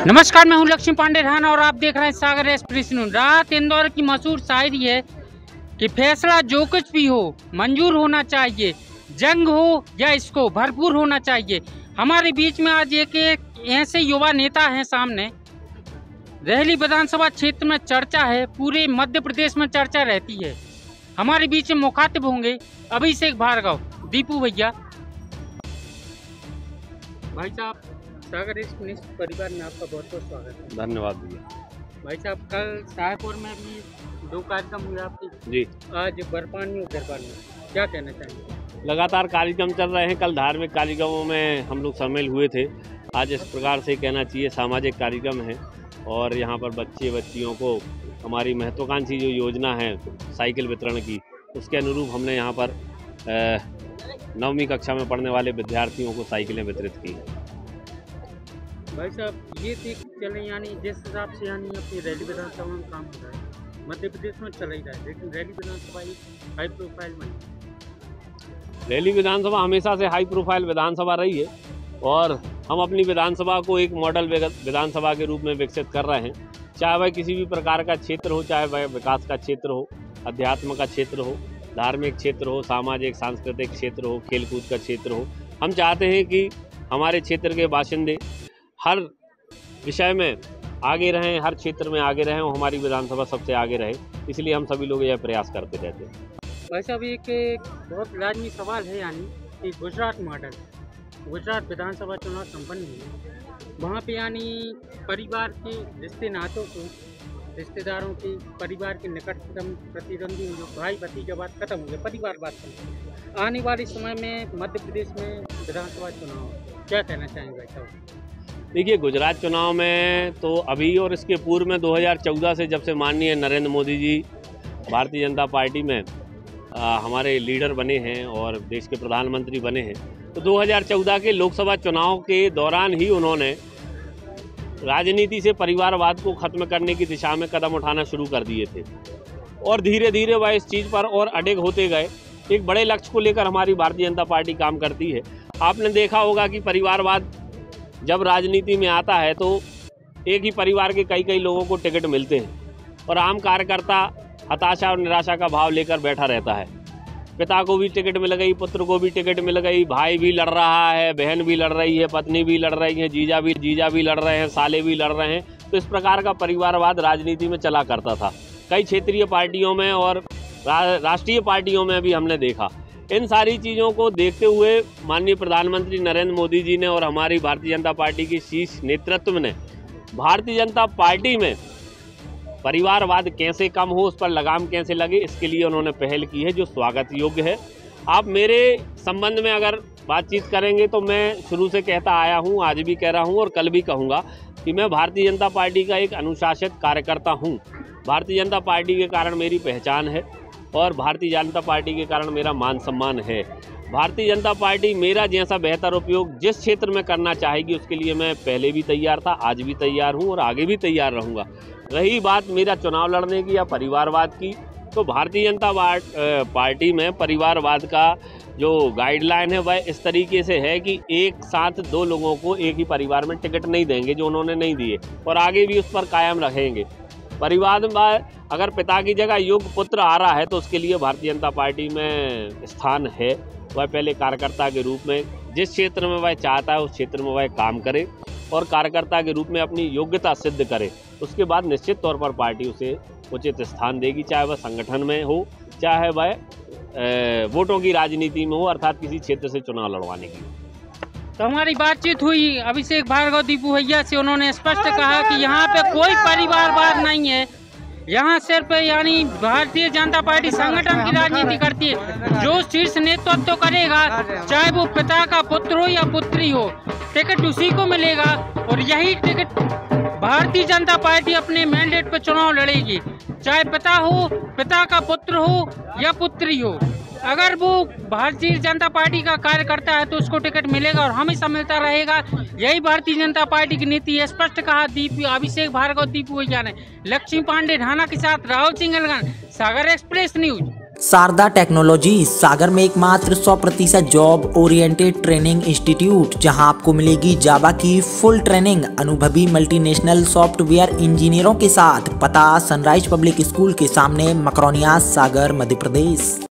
नमस्कार, मैं हूं लक्ष्मी पांडे ढाना और आप देख रहे हैं सागर एक्सप्रेस न्यूज। राहत इंदौर की मशहूर शायरी है कि फैसला जो कुछ भी हो मंजूर होना चाहिए, जंग हो या इसको भरपूर होना चाहिए। हमारे बीच में आज एक ऐसे युवा नेता हैं सामने। रहली विधानसभा क्षेत्र में चर्चा है, पूरे मध्य प्रदेश में चर्चा रहती है। हमारे बीच में मुखातिब होंगे अभिषेक भार्गव, दीपू भैया। भाई साहब, सागर एक्सप्रेस परिवार में आपका बहुत बहुत स्वागत है। धन्यवाद भैया। भाई साहब, कल शाहपुर में भी 2 कार्यक्रम हुए आपकी जी। आज बरपान में उधरपान में, क्या कहना चाहेंगे? लगातार कार्यक्रम चल रहे हैं। कल धार्मिक कार्यक्रमों में हम लोग शामिल हुए थे। आज इस प्रकार से कहना चाहिए सामाजिक कार्यक्रम है और यहाँ पर बच्चे बच्चियों को हमारी महत्वाकांक्षी जो योजना है साइकिल वितरण की, उसके अनुरूप हमने यहाँ पर 9वीं कक्षा में पढ़ने वाले विद्यार्थियों को साइकिलें वितरित की हैं। भाई साहब, ये देख चले यानी जिस हिसाब से यानी अपनी रैली विधानसभा में काम हो रहा है, मध्य प्रदेश में चल ही रहा है, लेकिन रैली विधानसभा एक हाई प्रोफाइल बनी। रैली विधानसभा हमेशा से हाई प्रोफाइल विधानसभा रही है और हम अपनी विधानसभा को एक मॉडल विधानसभा के रूप में विकसित कर रहे हैं। चाहे वह किसी भी प्रकार का क्षेत्र हो, चाहे वह विकास का क्षेत्र हो, अध्यात्म का क्षेत्र हो, धार्मिक क्षेत्र हो, सामाजिक सांस्कृतिक क्षेत्र हो, खेलकूद का क्षेत्र हो। हम चाहते हैं कि हमारे क्षेत्र के बाशिंदे हर विषय में आगे रहें, हर क्षेत्र में आगे रहें और हमारी विधानसभा सबसे आगे रहे। इसलिए हम सभी लोग यह प्रयास करते रहते हैं। भाई साहब, एक बहुत लाजमी सवाल है यानी कि गुजरात मॉडल, गुजरात विधानसभा चुनाव संपन्न हुए, वहाँ पे यानी परिवार के रिश्ते नातों को, रिश्तेदारों के परिवार के निकटतम प्रतिद्वंदी जो भाई भतीजावाद खत्म हो गया, परिवारवाद खत्म। आने वाले समय में मध्य प्रदेश में विधानसभा चुनाव, क्या कहना चाहेंगे भाई साहब? देखिए, गुजरात चुनाव में तो अभी और इसके पूर्व में 2014 से जब से माननीय नरेंद्र मोदी जी भारतीय जनता पार्टी में हमारे लीडर बने हैं और देश के प्रधानमंत्री बने हैं, तो 2014 के लोकसभा चुनाव के दौरान ही उन्होंने राजनीति से परिवारवाद को खत्म करने की दिशा में कदम उठाना शुरू कर दिए थे और धीरे धीरे वह इस चीज़ पर और अडिग होते गए। एक बड़े लक्ष्य को लेकर हमारी भारतीय जनता पार्टी काम करती है। आपने देखा होगा कि परिवारवाद जब राजनीति में आता है तो एक ही परिवार के कई कई लोगों को टिकट मिलते हैं और आम कार्यकर्ता हताशा और निराशा का भाव लेकर बैठा रहता है। पिता को भी टिकट मिल गई, पुत्र को भी टिकट मिल गई, भाई भी लड़ रहा है, बहन भी लड़ रही है, पत्नी भी लड़ रही है, जीजा भी लड़ रहे हैं, साले भी लड़ रहे हैं। तो इस प्रकार का परिवारवाद राजनीति में चला करता था। कई क्षेत्रीय पार्टियों में और राष्ट्रीय पार्टियों में भी हमने देखा। इन सारी चीज़ों को देखते हुए माननीय प्रधानमंत्री नरेंद्र मोदी जी ने और हमारी भारतीय जनता पार्टी की शीर्ष नेतृत्व ने भारतीय जनता पार्टी में परिवारवाद कैसे कम हो, उस पर लगाम कैसे लगे, इसके लिए उन्होंने पहल की है, जो स्वागत योग्य है। आप मेरे संबंध में अगर बातचीत करेंगे तो मैं शुरू से कहता आया हूँ, आज भी कह रहा हूँ और कल भी कहूँगा कि मैं भारतीय जनता पार्टी का एक अनुशासित कार्यकर्ता हूँ। भारतीय जनता पार्टी के कारण मेरी पहचान है और भारतीय जनता पार्टी के कारण मेरा मान सम्मान है। भारतीय जनता पार्टी मेरा जैसा बेहतर उपयोग जिस क्षेत्र में करना चाहेगी उसके लिए मैं पहले भी तैयार था, आज भी तैयार हूं और आगे भी तैयार रहूंगा। रही बात मेरा चुनाव लड़ने की या परिवारवाद की, तो भारतीय जनता पार्टी में परिवारवाद का जो गाइडलाइन है वह इस तरीके से है कि एक साथ 2 लोगों को एक ही परिवार में टिकट नहीं देंगे, जो उन्होंने नहीं दिए, और आगे भी उस पर कायम रहेंगे। परिवार में अगर पिता की जगह योग्य पुत्र आ रहा है तो उसके लिए भारतीय जनता पार्टी में स्थान है। वह पहले कार्यकर्ता के रूप में जिस क्षेत्र में वह चाहता है उस क्षेत्र में वह काम करे और कार्यकर्ता के रूप में अपनी योग्यता सिद्ध करे। उसके बाद निश्चित तौर पर पार्टी उसे उचित स्थान देगी, चाहे वह संगठन में हो, चाहे वह वोटों की राजनीति में हो, अर्थात किसी क्षेत्र से चुनाव लड़वाने की। तो हमारी बातचीत हुई अभिषेक भार्गव दीपू भैया से। उन्होंने स्पष्ट कहा कि यहाँ पे कोई परिवारवाद नहीं है, यहाँ सिर्फ यानी भारतीय जनता पार्टी संगठन की राजनीति करती है। जो शीर्ष नेतृत्व करेगा, चाहे वो पिता का पुत्र हो या पुत्री हो, टिकट उसी को मिलेगा और यही टिकट भारतीय जनता पार्टी अपने मैंडेट पर चुनाव लड़ेगी, चाहे पिता का पुत्र हो या पुत्री हो। अगर वो भारतीय जनता पार्टी का कार्यकर्ता है तो उसको टिकट मिलेगा और हमेशा मिलता रहेगा। यही भारतीय जनता पार्टी की नीति है, स्पष्ट कहा अभिषेक भार्गव दीपू भैया ने। लक्ष्मी पांडे ढाना के साथ राहुल सिंह अलगन, सागर एक्सप्रेस न्यूज। शारदा टेक्नोलॉजी सागर में एकमात्र 100% जॉब ओरिएंटेड ट्रेनिंग इंस्टीट्यूट, जहां आपको मिलेगी जावा की फुल ट्रेनिंग अनुभवी मल्टीनेशनल सॉफ्टवेयर इंजीनियरों के साथ। पता सनराइज पब्लिक स्कूल के सामने, मकरौनिया, सागर, मध्य प्रदेश।